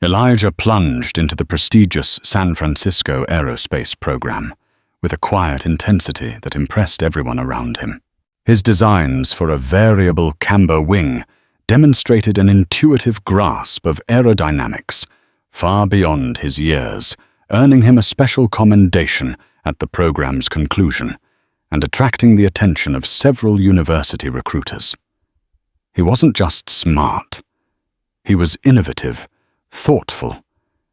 Elijah plunged into the prestigious San Francisco aerospace program with a quiet intensity that impressed everyone around him. His designs for a variable camber wing demonstrated an intuitive grasp of aerodynamics far beyond his years, earning him a special commendation at the program's conclusion and attracting the attention of several university recruiters. He wasn't just smart. He was innovative, thoughtful,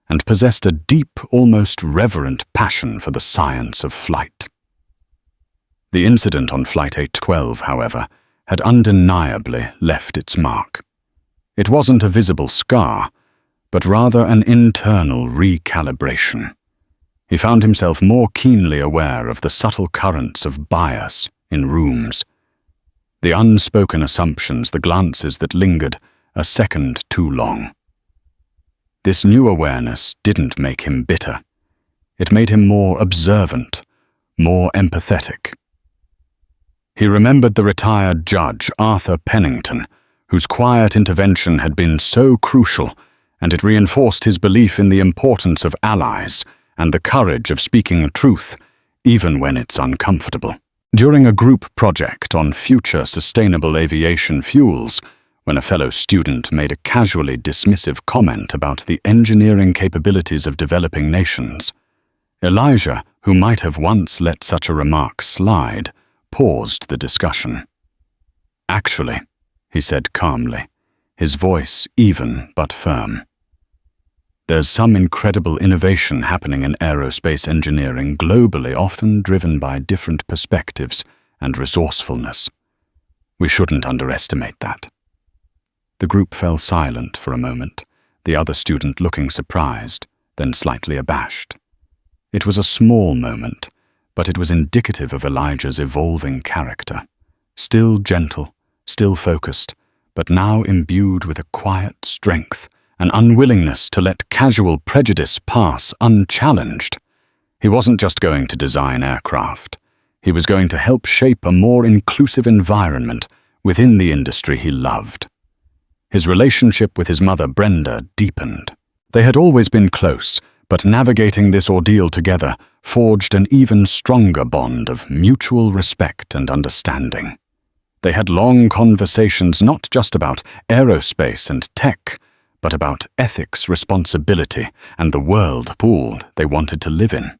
and possessed a deep, almost reverent passion for the science of flight. The incident on Flight 812, however, had undeniably left its mark. It wasn't a visible scar, but rather an internal recalibration. He found himself more keenly aware of the subtle currents of bias in rooms, the unspoken assumptions, the glances that lingered a second too long. This new awareness didn't make him bitter. It made him more observant, more empathetic. He remembered the retired judge, Arthur Pennington, whose quiet intervention had been so crucial, and it reinforced his belief in the importance of allies and the courage of speaking truth, even when it's uncomfortable. During a group project on future sustainable aviation fuels, when a fellow student made a casually dismissive comment about the engineering capabilities of developing nations, Elijah, who might have once let such a remark slide, paused the discussion. "Actually," he said calmly, his voice even but firm, "there's some incredible innovation happening in aerospace engineering globally, often driven by different perspectives and resourcefulness. We shouldn't underestimate that." The group fell silent for a moment, the other student looking surprised, then slightly abashed. It was a small moment, but it was indicative of Elijah's evolving character. Still gentle, still focused, but now imbued with a quiet strength, an unwillingness to let casual prejudice pass unchallenged. He wasn't just going to design aircraft. He was going to help shape a more inclusive environment within the industry he loved. His relationship with his mother, Brenda, deepened. They had always been close, but navigating this ordeal together forged an even stronger bond of mutual respect and understanding. They had long conversations not just about aerospace and tech, but about ethics, responsibility, and the world pooled they wanted to live in.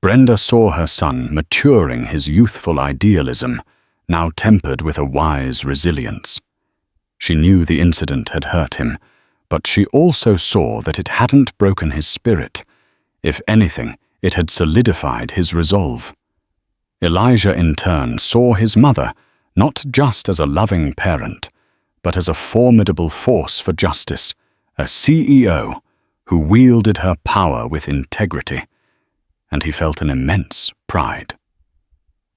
Brenda saw her son maturing his youthful idealism, now tempered with a wise resilience. She knew the incident had hurt him, but she also saw that it hadn't broken his spirit. If anything, it had solidified his resolve. Elijah, in turn, saw his mother not just as a loving parent, but as a formidable force for justice, a CEO who wielded her power with integrity, and he felt an immense pride.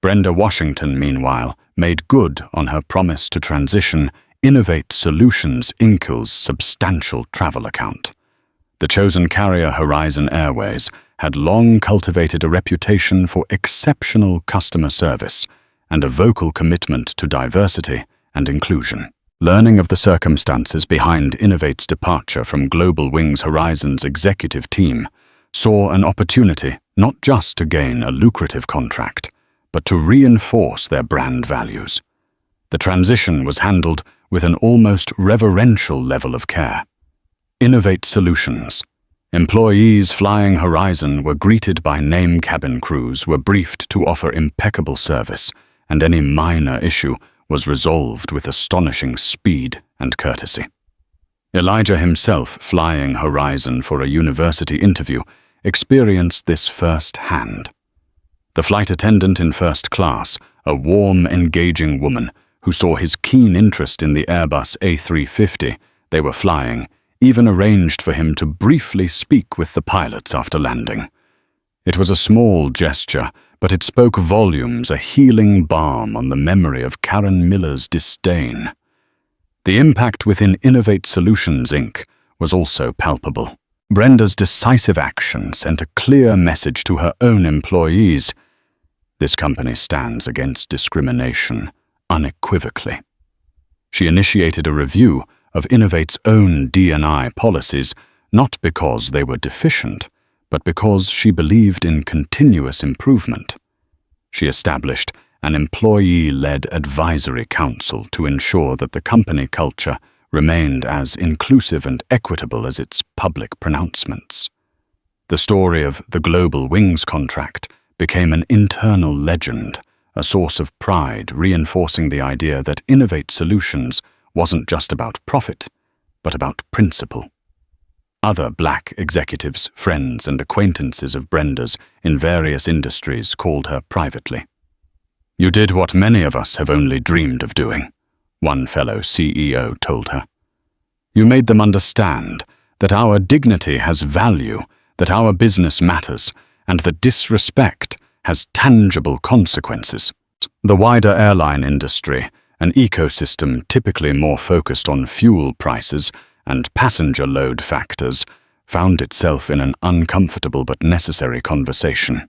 Brenda Washington, meanwhile, made good on her promise to transition Innovate Solutions Inc.'s substantial travel account. The chosen carrier, Horizon Airways, had long cultivated a reputation for exceptional customer service and a vocal commitment to diversity and inclusion. Learning of the circumstances behind Innovate's departure from Global Wings Horizon's executive team saw an opportunity not just to gain a lucrative contract, but to reinforce their brand values. The transition was handled with an almost reverential level of care. Innovate Solutions. Employees flying Horizon were greeted by name cabin crews, were briefed to offer impeccable service, and any minor issue was resolved with astonishing speed and courtesy. Elijah himself, flying Horizon for a university interview, experienced this firsthand. The flight attendant in first class, a warm, engaging woman who saw his keen interest in the Airbus A350 they were flying, even arranged for him to briefly speak with the pilots after landing. It was a small gesture, but it spoke volumes, a healing balm on the memory of Karen Miller's disdain. The impact within Innovate Solutions Inc. was also palpable. Brenda's decisive action sent a clear message to her own employees. This company stands against discrimination unequivocally. She initiated a review of Innovate's own D&I policies, not because they were deficient, but because she believed in continuous improvement. She established an employee-led advisory council to ensure that the company culture remained as inclusive and equitable as its public pronouncements. The story of the Global Wings contract became an internal legend, a source of pride reinforcing the idea that Innovate Solutions wasn't just about profit, but about principle. Other black executives, friends and acquaintances of Brenda's in various industries called her privately. "You did what many of us have only dreamed of doing," one fellow CEO told her. "You made them understand that our dignity has value, that our business matters, and that disrespect has tangible consequences." The wider airline industry, an ecosystem typically more focused on fuel prices and passenger load factors, found itself in an uncomfortable but necessary conversation.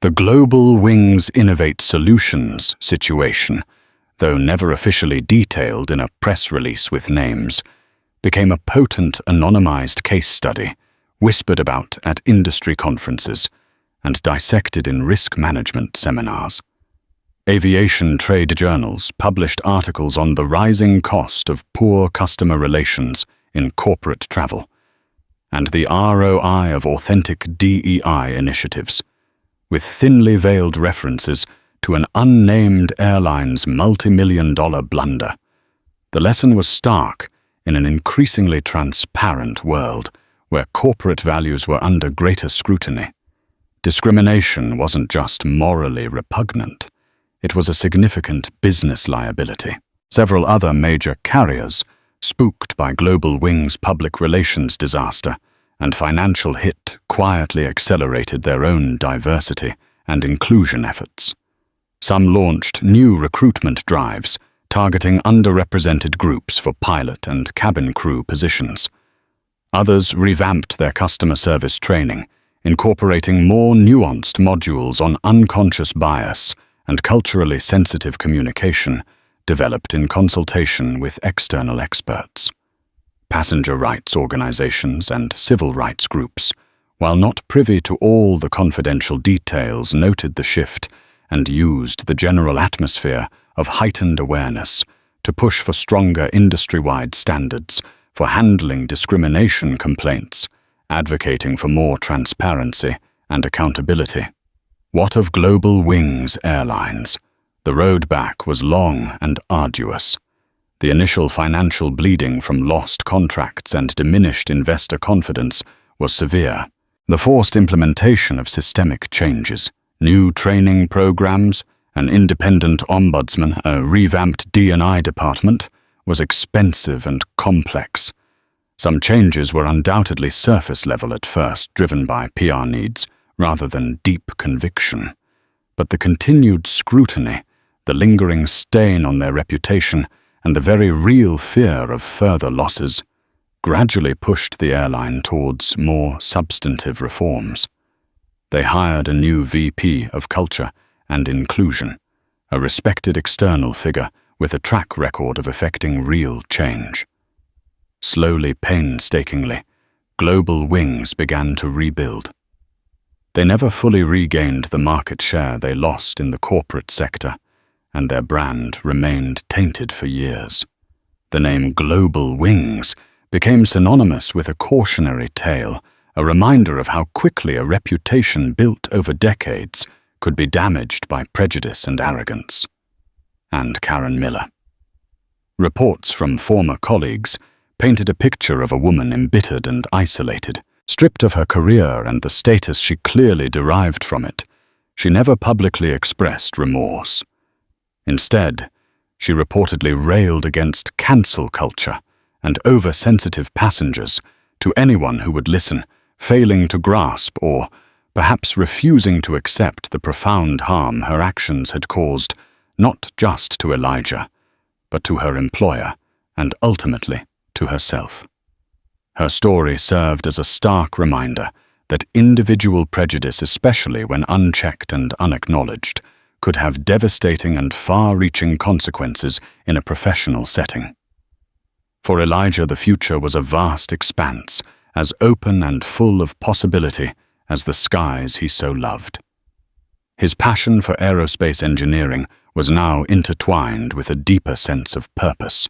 The Global Wings Innovate Solutions situation, though never officially detailed in a press release with names, became a potent anonymized case study, whispered about at industry conferences, and dissected in risk management seminars. Aviation trade journals published articles on the rising cost of poor customer relations in corporate travel, and the ROI of authentic DEI initiatives, with thinly veiled references to an unnamed airline's multi-million-dollar blunder. The lesson was stark in an increasingly transparent world where corporate values were under greater scrutiny. Discrimination wasn't just morally repugnant. It was a significant business liability. Several other major carriers, spooked by Global Wings' public relations disaster and financial hit, quietly accelerated their own diversity and inclusion efforts. Some launched new recruitment drives, targeting underrepresented groups for pilot and cabin crew positions. Others revamped their customer service training, incorporating more nuanced modules on unconscious bias and culturally sensitive communication, developed in consultation with external experts. Passenger rights organizations and civil rights groups, while not privy to all the confidential details, noted the shift and used the general atmosphere of heightened awareness to push for stronger industry-wide standards for handling discrimination complaints, advocating for more transparency and accountability. What of Global Wings Airlines, The road back was long and arduous. The initial financial bleeding from lost contracts and diminished investor confidence was severe. The forced implementation of systemic changes, new training programs, an independent ombudsman, a revamped D&I department, was expensive and complex. Some changes were undoubtedly surface level at first, driven by PR needs rather than deep conviction. But the continued scrutiny, the lingering stain on their reputation, and the very real fear of further losses gradually pushed the airline towards more substantive reforms. They hired a new VP of Culture and Inclusion, a respected external figure with a track record of effecting real change. Slowly, painstakingly, Global Wings began to rebuild. They never fully regained the market share they lost in the corporate sector, and their brand remained tainted for years. The name Global Wings became synonymous with a cautionary tale, a reminder of how quickly a reputation built over decades could be damaged by prejudice and arrogance. And Karen Miller. Reports from former colleagues painted a picture of a woman embittered and isolated, stripped of her career and the status she clearly derived from it. She never publicly expressed remorse. Instead, she reportedly railed against cancel culture and oversensitive passengers to anyone who would listen, failing to grasp or perhaps refusing to accept the profound harm her actions had caused, not just to Elijah, but to her employer and ultimately to herself. Her story served as a stark reminder that individual prejudice, especially when unchecked and unacknowledged, could have devastating and far-reaching consequences in a professional setting. For Elijah, the future was a vast expanse, as open and full of possibility as the skies he so loved. His passion for aerospace engineering was now intertwined with a deeper sense of purpose.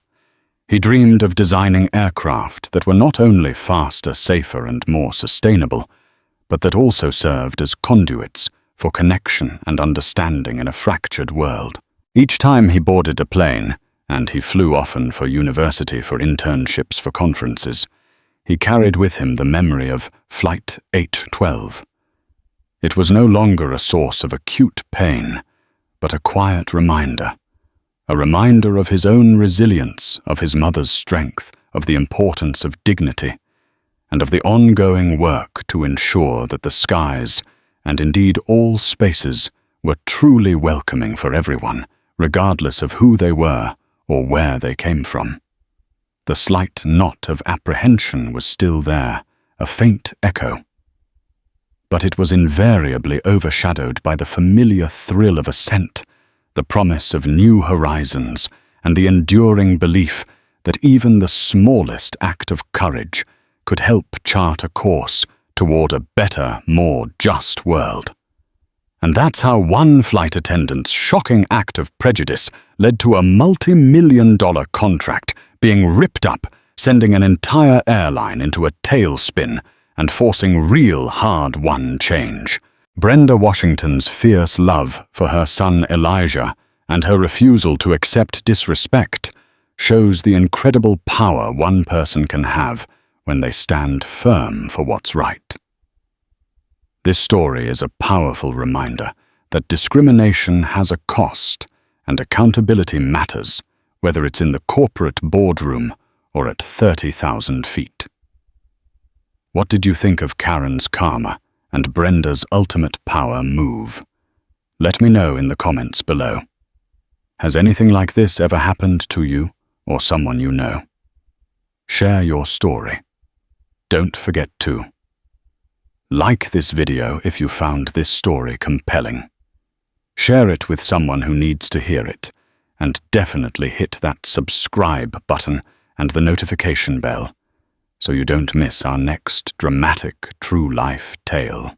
He dreamed of designing aircraft that were not only faster, safer, and more sustainable, but that also served as conduits for connection and understanding in a fractured world. Each time he boarded a plane, and he flew often for university, for internships, for conferences, he carried with him the memory of Flight 812. It was no longer a source of acute pain, but a quiet reminder. A reminder of his own resilience, of his mother's strength, of the importance of dignity, and of the ongoing work to ensure that the skies, and indeed all spaces, were truly welcoming for everyone, regardless of who they were or where they came from. The slight knot of apprehension was still there, a faint echo. But it was invariably overshadowed by the familiar thrill of ascent, the promise of new horizons, and the enduring belief that even the smallest act of courage could help chart a course toward a better, more just world. And that's how one flight attendant's shocking act of prejudice led to a multi-million-dollar contract being ripped up, sending an entire airline into a tailspin and forcing real hard-won change. Brenda Washington's fierce love for her son Elijah and her refusal to accept disrespect shows the incredible power one person can have when they stand firm for what's right. This story is a powerful reminder that discrimination has a cost and accountability matters, whether it's in the corporate boardroom or at 30,000 feet. What did you think of Karen's karma and Brenda's ultimate power move? Let me know in the comments below. Has anything like this ever happened to you or someone you know? Share your story. Don't forget to like this video if you found this story compelling. Share it with someone who needs to hear it, and definitely hit that subscribe button and the notification bell so you don't miss our next dramatic true-life tale.